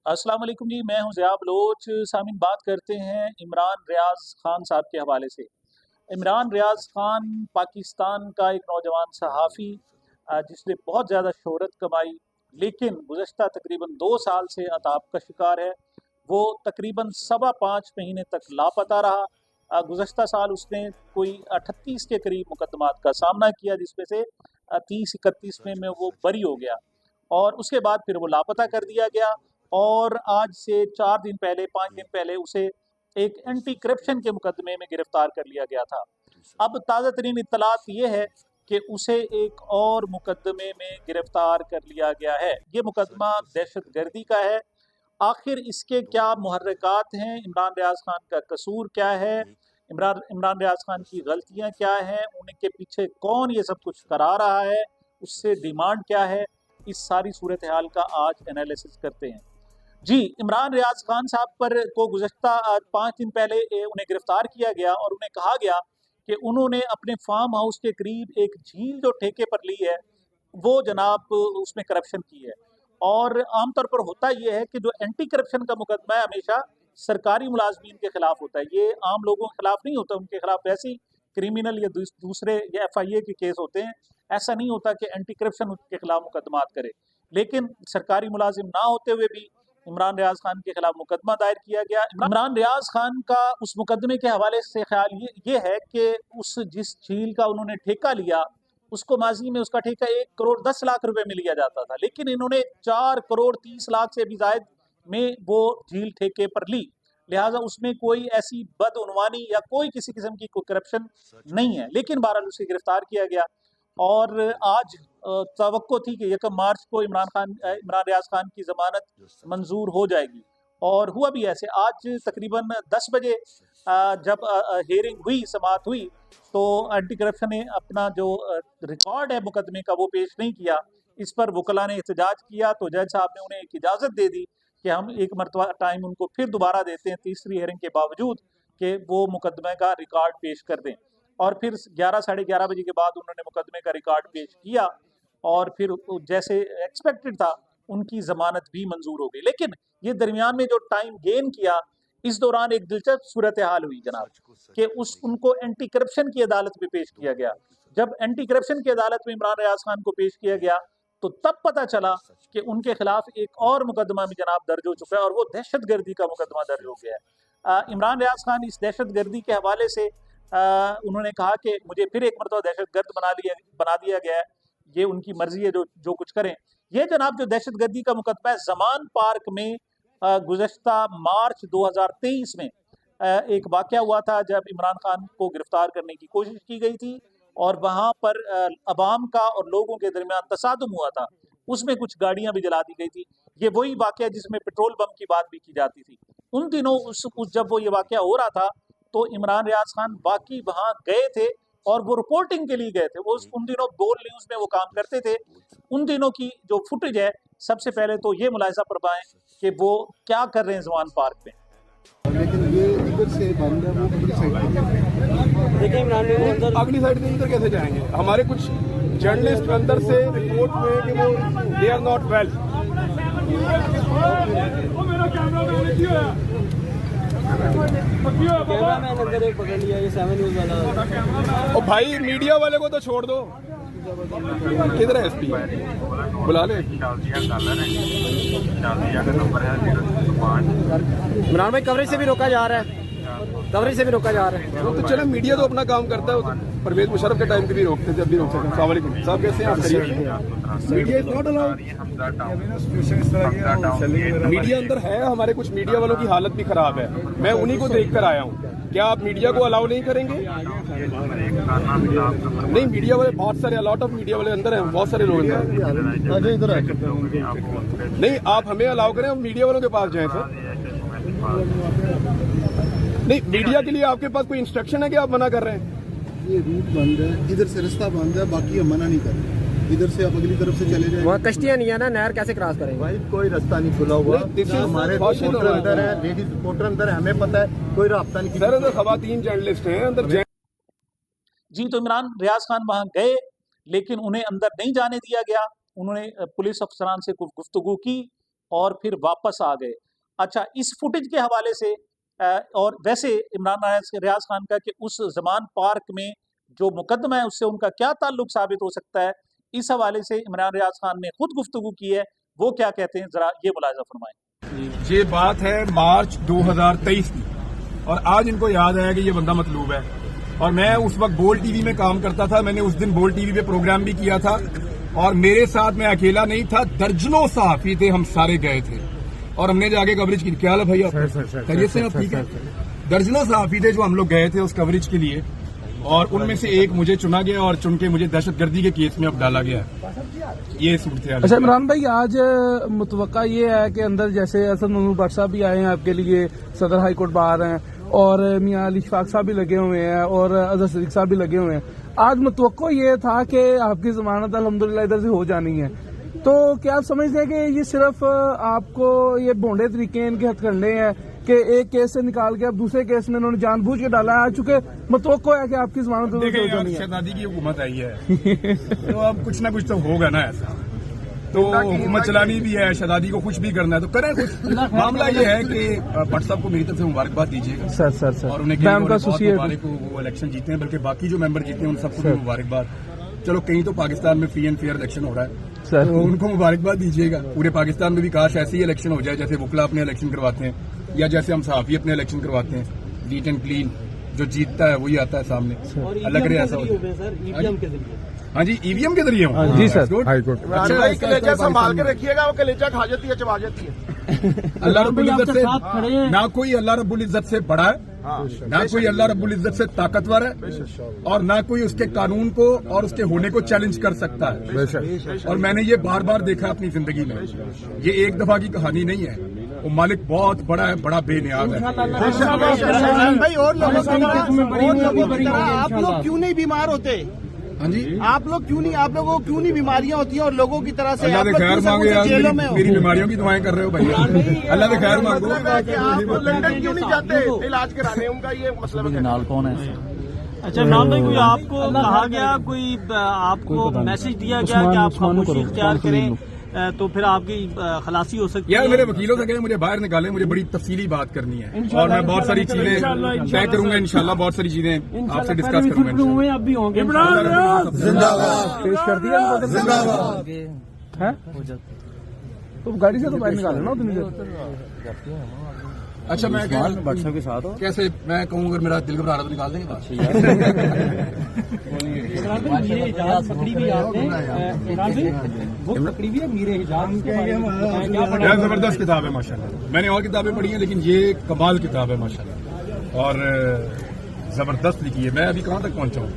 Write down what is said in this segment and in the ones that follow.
अस्सलाम वालेकुम जी, मैं हूं ज़िया बलोच। सामीन, बात करते हैं इमरान रियाज़ खान साहब के हवाले से। इमरान रियाज़ खान पाकिस्तान का एक नौजवान सहाफ़ी जिसने बहुत ज़्यादा शोहरत कमाई, लेकिन गुज़श्ता तकरीबन 2 साल से अताप का शिकार है। वो तकरीबन सवा 5 महीने तक लापता रहा। गुज़श्ता साल उसने कोई 38 के करीब मुकदमात का सामना किया, जिसमें से 30-31 में वो बरी हो गया और उसके बाद फिर वो लापता कर दिया गया। और आज से 4 दिन पहले, 5 दिन पहले उसे एक एंटी करप्शन के मुकदमे में गिरफ्तार कर लिया गया था। अब ताज़ा तरीन इत्तलात ये है कि उसे एक और मुकदमे में गिरफ्तार कर लिया गया है। ये मुकदमा दहशतगर्दी का है। आखिर इसके क्या मुहर्रिकात हैं? इमरान रियाज़ खान का कसूर क्या है? इमरान इमरान रियाज़ खान की गलतियाँ क्या हैं? उनके पीछे कौन ये सब कुछ करा रहा है? उससे डिमांड क्या है? इस सारी सूरत हाल का आज एनालिसिस करते हैं। जी, इमरान रियाज़ खान साहब पर को गुज़श्ता 5 दिन पहले उन्हें गिरफ्तार किया गया और उन्हें कहा गया कि उन्होंने अपने फार्म हाउस के करीब एक झील जो ठेके पर ली है, वो जनाब उसमें करप्शन की है। और आमतौर पर होता ये है कि जो एंटी करप्शन का मुकदमा है हमेशा सरकारी मुलाज़मीन के खिलाफ होता है। ये आम लोगों के खिलाफ नहीं होता, उनके खिलाफ वैसे ही क्रिमिनल या दूसरे या एफआईए के केस होते हैं। ऐसा नहीं होता कि एंटी करप्शन के खिलाफ मुकदमात करे। लेकिन सरकारी मुलाजिम ना होते हुए भी इमरान रियाज़ खान के खिलाफ मुकदमा दायर किया गया। इमरान रियाज़ खान का उस मुकदमे के हवाले से ख्याल ये है कि उस जिस झील का उन्होंने ठेका लिया, उसको माजी में उसका ठेका 1 करोड़ 10 लाख रुपए में लिया जाता था, लेकिन इन्होंने 4 करोड़ 30 लाख से भी ज़ायद में वो झील ठेके पर ली। लिहाजा उसमें कोई ऐसी बदउनवानी या कोई किसी किस्म की कोई करप्शन नहीं है, लेकिन बहरहाल उसे गिरफ्तार किया गया। और आज तवक्को थी कि 1 मार्च को इमरान रियाज़ खान की ज़मानत मंजूर हो जाएगी और हुआ भी ऐसे। आज तकरीबन 10 बजे जब हियरिंग हुई, समाअत हुई, तो एंटी करप्शन ने अपना जो रिकॉर्ड है मुकदमे का वो पेश नहीं किया। इस पर वकला ने एहतजाज किया तो जज साहब ने उन्हें एक इजाज़त दे दी कि हम एक मरतबा टाइम उनको फिर दोबारा देते हैं, तीसरी हियरिंग के बावजूद, कि वो मुकदमे का रिकॉर्ड पेश कर दें। और फिर 11 साढ़े 11 बजे के बाद उन्होंने मुकदमे का रिकॉर्ड पेश किया और फिर जैसे एक्सपेक्टेड था उनकी ज़मानत भी मंजूर हो गई। लेकिन ये दरमियान में जो टाइम गेन किया, इस दौरान एक दिलचस्प सूरत हाल हुई जनाब, कि उनको एंटी करप्शन की अदालत में पेश किया गया। जब एंटी करप्शन की अदालत में इमरान रियाज़ खान को पेश किया गया तो तब पता चला कि उनके खिलाफ एक और मुकदमा भी जनाब दर्ज हो चुका है और वो दहशतगर्दी का मुकदमा दर्ज हो गया है। इमरान रियाज़ खान इस दहशतगर्दी के हवाले से उन्होंने कहा कि मुझे फिर एक मरतबा दहशतगर्द बना दिया गया है। ये उनकी मर्जी है, जो जो कुछ करें। ये जनाब जो दहशतगर्दी का मुकदमा है, ज़मान पार्क में गुज़श्ता मार्च 2023 में एक वाक़या हुआ था जब इमरान खान को गिरफ्तार करने की कोशिश की गई थी और वहाँ पर अवाम का और लोगों के दरमियान तसादुम हुआ था। उसमें कुछ गाड़ियाँ भी जला दी गई थी। ये वही वाक़या जिसमें पेट्रोल बम की बात भी की जाती थी। उन दिनों उस जब वो ये वाक़या हो रहा था तो इमरान रियाज़ खान वाक़ई वहाँ गए थे और वो रिपोर्टिंग के लिए गए थे। वो उन दिनों बोल न्यूज़ में वो काम करते थे। उन दिनों की जो फुटेज है, सबसे पहले तो ये मुलाहिज़ा फरमाएँ कि वो क्या कर रहे हैं ज़मान पार्क में। लेकिन ये इधर से बंद है, वो अगली साइड देखिए इमरान अगली साइड में इधर कैसे जाएंगे? हमारे कुछ जर्नलिस्ट अंदर से रिपोर्ट में कि वो they are not well. Cameraman अंदर एक पकड़ लिया, ये 7 न्यूज़ वाला। और भाई मीडिया वाले को तो छोड़ दो, किधर है एसपी? बुला ले। इमरान भाई कवरेज से भी रोका जा रहा है, कवरेज से भी रोका जा रहा है। वो तो चलो, मीडिया तो अपना काम करता है। वो तो परवेज मुशर्रफ के टाइम पे भी रोकते थे, अब भी रोक सकते हैं। अस्सलाम वालेकुम साहब, कैसे हैं आप? Media is not allowed. Media अंदर है, हमारे कुछ मीडिया वालों की हालत भी खराब है। मैं उन्हीं को देख कर आया हूँ। क्या आप मीडिया को अलाउ नहीं करेंगे? नहीं, मीडिया वाले बहुत सारे, अलॉट ऑफ मीडिया वाले अंदर हैं, बहुत सारे लोग अंदर। इधर नहीं, आप हमें अलाउ करें, हम मीडिया वालों के पास जाएं सर। नहीं, मीडिया के लिए आपके पास कोई इंस्ट्रक्शन है कि आप मना कर रहे हैं? ये रूट बंद है, इधर से रास्ता बंद है, बाकी हम मना नहीं कर रहे। इधर से आप अगली तरफ से चले जाएं। वहाँ कश्तियाँ नहीं है ना, नहर कैसे क्रॉस करेंगे? भाई कोई रास्ता नहीं खुला हुआ। हमारे रिपोर्टर अंदर है, लेडीज रिपोर्टर अंदर है, हमें पता है, कोई रास्ता नहीं। सर अंदर खवातीन जर्नलिस्ट हैं अंदर। जी, तो इमरान रियाज़ खान वहाँ गए, लेकिन उन्हें अंदर नहीं जाने दिया गया। उन्होंने पुलिस अफसरान से कुछ गुफ्तगू की और फिर वापस आ गए। अच्छा, इस फुटेज के हवाले से और वैसे इमरान रियाज खान का कि उस जमान पार्क में जो मुकदमा है उससे उनका क्या ताल्लुक साबित हो सकता है, इस हवाले से इमरान रियाज खान ने खुद गुफ्तगू की है, वो क्या कहते हैं जरा ये मुलाहिजा फरमाएं। ये बात है मार्च 2023 की और आज इनको याद आया कि ये बंदा मतलूब है। और मैं उस वक्त बोल टीवी में काम करता था, मैंने उस दिन बोल टीवी पे प्रोग्राम भी किया था और मेरे साथ मैं अकेला नहीं था, दर्जनों सहाफी थे, हम सारे गए थे और हमने जाके कवरेज की। क्या हाल है भैया, खैरियत से आप ठीक है? दर्जनों सहाफी थे जो हम लोग गए थे उस कवरेज के लिए और उनमें से एक मुझे चुना गया और चुन के मुझे दहशतगर्दी के केस में अब डाला गया है। ये सूरत है। अच्छा इमरान भाई, आज मुतवक्का ये है कि अंदर जैसे असद ममनून भट्ट साहब भी आए हैं आपके लिए, सदर हाई कोर्ट बाहर हैं और मियां अली इशफाक साहब भी लगे हुए हैं और अजहर सिद्दीक साहब भी लगे हुए हैं। आज मुतवक्का ये था कि आपकी जमानत अल्हम्दुलिल्लाह इधर से हो जानी है, तो क्या आप समझते हैं कि ये सिर्फ आपको ये भोंडे तरीके इनके हथकंडे हैं कि एक केस से निकाल के अब दूसरे केस में इन्होंने जानबूझ के डाला है, चूंकि मुतवक्का है कि आपकी जमानत हो जानी है? शहजादी की हुकूमत आई है तो अब कुछ ना कुछ तो होगा ना ऐसा, तो हुकूमत चलानी भी है, शहजादी को कुछ भी करना है तो करें कुछ। मामला ये है कि भट्ट साहब को मेरी तरफ से मुबारकबाद दीजिएगा सर और उन्हें मुबारक को वो इलेक्शन जीते हैं, बल्कि बाकी जो मेंबर जीते हैं उन सबको भी मुबारकबाद। चलो कहीं तो पाकिस्तान में फ्री एंड फेयर इलेक्शन हो रहा है सर, तो उनको मुबारकबाद दीजिएगा। पूरे पाकिस्तान में भी काश ऐसे ही इलेक्शन हो जाए जैसे वुकला अपने इलेक्शन करवाते हैं या जैसे हम सहाफी अपने इलेक्शन करवाते हैं, नीट एंड क्लीन, जो जीतता है वही आता है सामने। अलग रहे ऐसा हाँ जी, ईवीएम के जरिए जी सर, हाई कोर्ट। कलेजा संभाल के रखिएगा, वो कलेजा खा जाती है, चबा जाती है। अल्लाह रब्बुल इज्जत से ना कोई अल्लाह रब्बुल इज्जत से बड़ा है, ना कोई अल्लाह रब्बुल इज्जत से ताकतवर है और ना कोई उसके कानून को और उसके होने को चैलेंज कर सकता है। और मैंने ये बार बार देखा अपनी जिंदगी में, ये एक दफा की कहानी नहीं है। वो मालिक बहुत बड़ा है, बड़ा बेनियाज है। भाई और लोगों की तरह आप लोग क्यों नहीं बीमार होते? हाँ जी, आप लोग क्यों नहीं, आप लोगों को क्यों नहीं बीमारियां होती हैं और लोगों की तरह से अल्लाह आप ने लोग खैर क्यों मांगे यार, जेलों में हो? मेरी बीमारियों की दुआएं कर रहे हो भैया, अल्लाह ने खैर मांगो। आप लंदन क्यों नहीं जाते इलाज कराने? उनका ये मतलब कौन है? अच्छा इमरान भाई, कोई आपको कहा गया, कोई आपको मैसेज दिया गया कि आप खामोशी इख्तियार करें तो फिर आपकी खलासी हो सकती है? यार मेरे वकीलों से कहे मुझे बाहर निकाले, मुझे बड़ी तफसीली बात करनी है और मैं बहुत सारी चीजें तय करूंगा इंशाल्लाह, बहुत सारी चीजें आपसे डिस्कस करूंगा। अब भी होंगे जिंदाबाद पेश कर दिया जिंदाबाद है, तो गाड़ी से तो बाहर निकाले ना उतनी देर। अच्छा मैं व्हाट्सएप के साथ हो कैसे मैं कहूँ, अगर मेरा दिल घबरा रहा तो निकाल देंगे यार जबरदस्त किताब है माशाल्लाह। मैंने और किताबें पढ़ी हैं लेकिन ये कमाल किताब है माशाल्लाह और जबरदस्त लिखी है। मैं अभी कहाँ तक पहुँचा हूँ,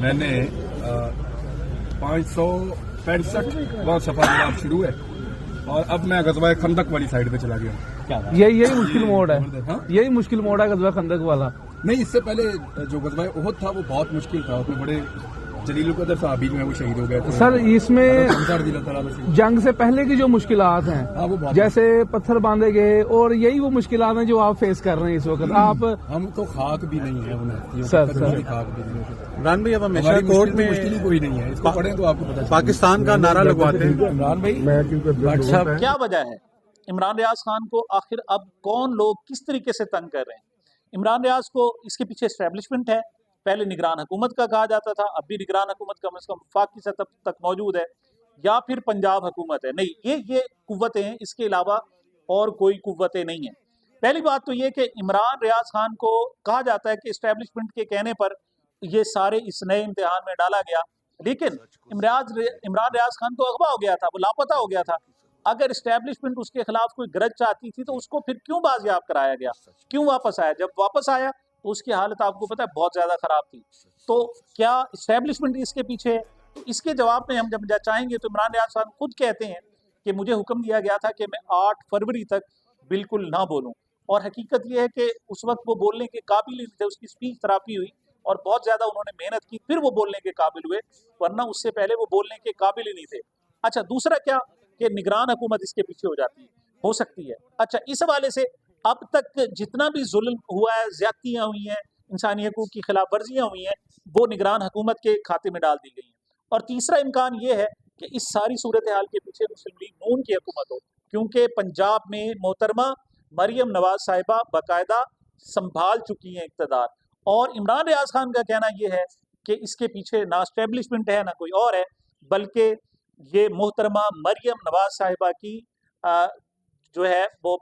मैंने 565 सफा किताब शुरू है और अब मैं गज़वा खंदक वाली साइड पे चला गया। यही मुश्किल मोड है, यही मुश्किल मोड है गज़वा खंदक वाला। नहीं, इससे पहले जो गज़वा उहद था वो बहुत मुश्किल था, उसमें बड़े जलील कदर साहबी जो है वो शहीद हो गए थे। सर इसमें जंग से पहले की जो मुश्किलात हैं, जैसे पत्थर बांधे गए, और यही वो मुश्किलात हैं जो आप फेस कर रहे हैं इस वक्त। आप हम तो खाक भी नहीं है उन्हें सर खाक भी नहीं है। इमरान भाई अब हमेशा कोर्ट में मुश्किल कोई नहीं है, इसको पढ़ें तो आपको पता चलेगा। पाकिस्तान का नारा लगवाते हैं इमरान भाई, क्या वजह है इमरान रियाज खान को आखिर अब कौन लोग किस तरीके से तंग कर रहे हैं? इमरान रियाज को इसके पीछे एस्टेब्लिशमेंट है, पहले निगरान हुकूमत का कहा जाता था, अब भी निगरान हुकूमत कम से कम वफाकी सतह तक मौजूद है, या फिर पंजाब हुकूमत है। नहीं, ये कुव्वतें हैं, इसके अलावा और कोई कुव्वतें नहीं हैं। पहली बात तो ये कि इमरान रियाज खान को कहा जाता है कि एस्टेब्लिशमेंट के कहने पर ये सारे इस नए इम्तिहान में डाला गया, लेकिन इमरान रियाज खान तो अगवा हो गया था, वो लापता हो गया था। अगर एस्टेब्लिशमेंट उसके खिलाफ कोई गरज चाहती थी तो उसको फिर क्यों बाजियाब कराया गया, क्यों वापस आया? जब वापस आया तो उसकी हालत आपको पता है बहुत ज्यादा खराब थी। तो क्या एस्टेब्लिशमेंट इसके पीछे है? तो इसके जवाब में हम जब चाहेंगे तो इमरान रियाज खान खुद कहते हैं कि मुझे हुक्म दिया गया था कि मैं 8 फरवरी तक बिल्कुल ना बोलूं, और हकीकत यह है कि उस वक्त वो बोलने के काबिल ही नहीं थे। उसकी स्पीच थेरेपी हुई और बहुत ज्यादा उन्होंने मेहनत की, फिर वो बोलने के काबिल हुए, वरना उससे पहले वो बोलने के काबिल ही नहीं थे। अच्छा, दूसरा क्या कि निगरान हुकूमत इसके पीछे हो सकती है। अच्छा, इस हवाले से अब तक जितना भी जुल्म हुआ है, ज्यादतियां हुई हैं, इंसानी हकूक की खिलाफ वर्जियां हुई हैं, वो निगरान हुकूमत के खाते में डाल दी गई हैं। और तीसरा इम्कान ये है कि इस सारी सूरत हाल के पीछे मुस्लिम लीग नून की हुकूमत हो, क्योंकि पंजाब में मोहतरमा मरियम नवाज साहिबा बाकायदा संभाल चुकी हैं इक़्तिदार। और इमरान रियाज खान का कहना यह है कि इसके पीछे ना एस्टेब्लिशमेंट है ना कोई और है, बल्कि ये मोहतरमा मरियम नवाज साहिबा की जो है वो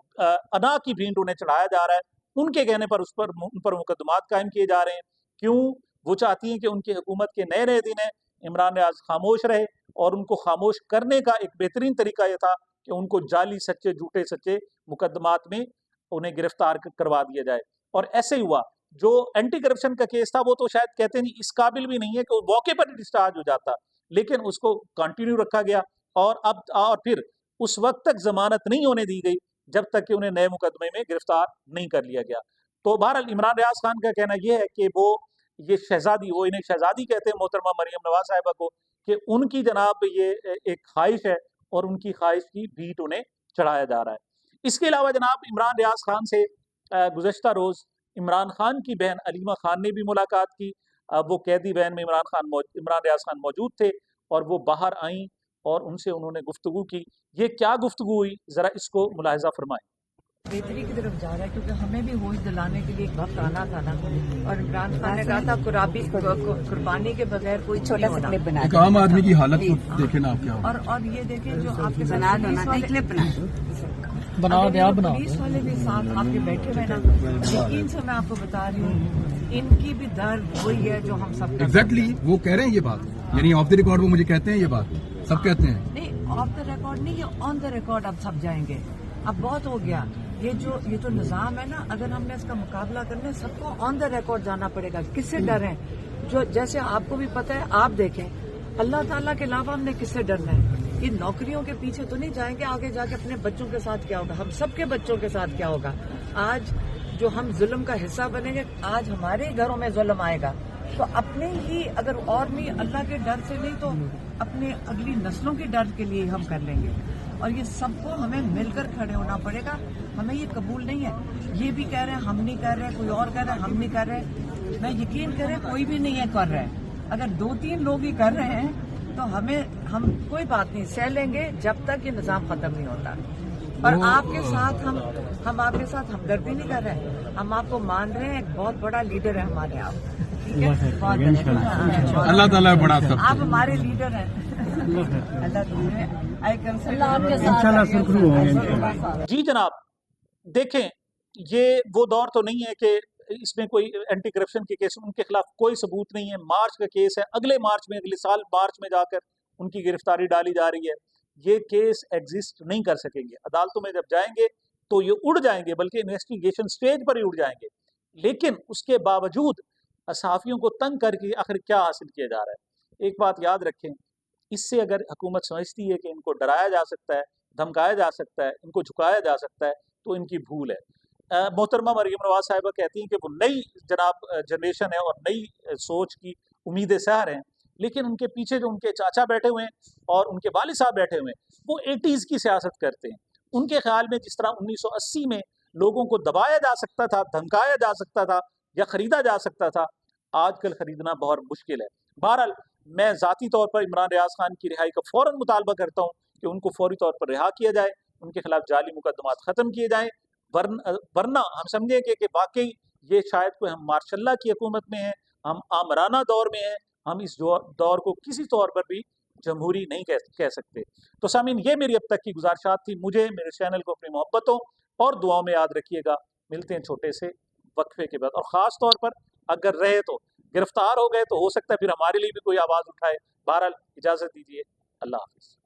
अना की भींट उन्हें चढ़ाया जा रहा है। उनके कहने पर उन पर मुकदमात कायम किए जा रहे हैं। क्यों? वो चाहती हैं कि उनकी हुकूमत के नए नए दिन है, इमरान रियाज खामोश रहे, और उनको खामोश करने का एक बेहतरीन तरीका यह था कि उनको जाली सच्चे झूठे सच्चे मुकदमात में उन्हें गिरफ्तार करवा दिया जाए। और ऐसे ही हुआ। जो एंटी करप्शन का केस था वो तो शायद कहते नहीं इस काबिल भी नहीं है कि वो मौके पर डिस्चार्ज हो जाता, लेकिन उसको कंटिन्यू रखा गया और फिर उस वक्त तक जमानत नहीं होने दी गई जब तक कि उन्हें नए मुकदमे में गिरफ्तार नहीं कर लिया गया। तो बहरहाल इमरान रियाज खान का कहना यह है कि ये शहजादी, वो इन्हें शहजादी कहते हैं मोहतरमा मरियम नवाज साहिबा को, कि उनकी जनाब ये एक ख्वाहिश है और उनकी ख्वाहिश की भीट उन्हें चढ़ाया जा रहा है। इसके अलावा जनाब इमरान रियाज खान से गुज़श्ता रोज़ इमरान खान की बहन अलीमा खान ने भी मुलाकात की। वो कैदी बहन में इमरान रियाज खान मौजूद थे और वो बाहर आईं और उनसे उन्होंने गुफ्तगू की। ये क्या गुफ्तगू हुई, ज़रा इसको मुलाहिज़ा फरमाएं। बेहतरी की तरफ जा रहा है, क्योंकि हमें भी होश दिलाने के लिए एक वक्त आना था ना, और इमरान खान ने कहा था कुर्बानी के बगैर कोई छोटा सा क्लिप बना, एक आम आदमी की हालत को देखे ना क्या। और ये देखें जो आपके पुलिस वाले भी साथ आपके बैठे हुए ना, यकीन से मैं आपको बता रही हूँ इनकी भी दर्द वही है जो हम सब एग्जैक्टली वो कह रहे हैं ये बात, यानी ऑफ द रिकॉर्ड वो मुझे कहते हैं ये बात, सब कहते हैं। नहीं ऑफ द रिकॉर्ड नहीं, ये ऑन द रिकॉर्ड अब सब जाएंगे। अब बहुत हो गया ये जो निज़ाम है ना, अगर हमने इसका मुकाबला करना है सबको ऑन द रिकॉर्ड जाना पड़ेगा। किससे डरें? जो जैसे आपको भी पता है, आप देखें अल्लाह ताला के अलावा हमने किससे डरना है? इन नौकरियों के पीछे तो नहीं जाएंगे, आगे जाके अपने बच्चों के साथ क्या होगा, हम सबके बच्चों के साथ क्या होगा। आज जो हम जुल्म का हिस्सा बनेंगे, आज हमारे घरों में जुल्म आएगा, तो अपने ही अगर और नहीं अल्लाह के डर से नहीं तो अपने अगली नस्लों के डर के लिए हम कर लेंगे। और ये सबको हमें मिलकर खड़े होना पड़ेगा। हमें ये कबूल नहीं है, ये भी कह रहे हैं हम नहीं कर रहे, कोई और कह रहे हैं हम नहीं कर रहे। मैं यकीन करें कोई भी नहीं है कर रहे हैं। अगर 2-3 लोग ही कर रहे हैं तो हम कोई बात नहीं सह लेंगे जब तक ये निज़ाम खत्म नहीं होता। और आपके साथ हम आपके साथ हमदर्दी नहीं कर रहे, हम आपको मान रहे हैं, एक बहुत बड़ा लीडर है हमारे आप, ठीक है, अल्लाह ताला बड़ा सब, आप हमारे लीडर हैं। जी जनाब, देखें ये वो दौर तो नहीं है कि इसमें कोई एंटी करप्शन के केस, उनके खिलाफ कोई सबूत नहीं है। मार्च का केस है, अगले साल मार्च में जाकर उनकी गिरफ्तारी डाली जा रही है। ये केस एग्जिस्ट नहीं कर सकेंगे। अदालतों में जब जाएंगे तो ये उड़ जाएंगे, बल्कि इन्वेस्टिगेशन स्टेज पर ही उड़ जाएंगे। लेकिन उसके बावजूद सहाफ़ियों को तंग करके आखिर क्या हासिल किया जा रहा है? एक बात याद रखें, इससे अगर हुकूमत समझती है कि इनको डराया जा सकता है, धमकाया जा सकता है, इनको झुकाया जा सकता है, तो इनकी भूल है। मोहतरमा मरियम नवाज साहिबा कहती हैं कि वो नई जनाब जनरेशन है और नई सोच की उम्मीदें सहर हैं, लेकिन उनके पीछे जो उनके चाचा बैठे हुए हैं और उनके वालिद साहब बैठे हुए हैं, वो 80s की सियासत करते हैं। उनके ख्याल में जिस तरह 1980 में लोगों को दबाया जा सकता था, धमकाया जा सकता था या खरीदा जा सकता था, आजकल खरीदना बहुत मुश्किल है। बहरहाल मैं ज़ाती तौर पर इमरान रियाज खान की रिहाई का फ़ौरन मुतालबा करता हूँ कि उनको फौरी तौर पर रिहा किया जाए, उनके खिलाफ जाली मुकदमात ख़त्म किए जाएँ, वरना हम समझेंगे कि वाकई ये शायद कोई हम मार्शल्ला की हुकूमत में हैं, हम आमराना दौर में हैं, हम इस दौर को किसी तौर पर भी जमहूरी नहीं कह सकते। तो सामीन, ये मेरी अब तक की गुजारिशात थी। मुझे मेरे चैनल को अपनी मोहब्बतों और दुआओं में याद रखिएगा। मिलते हैं छोटे से वक्फे के बाद, और ख़ास तौर पर अगर रहे तो गिरफ्तार हो गए तो हो सकता है फिर हमारे लिए भी कोई आवाज़ उठाए। बहरहाल इजाज़त दीजिए, अल्लाह हाफ़िज़।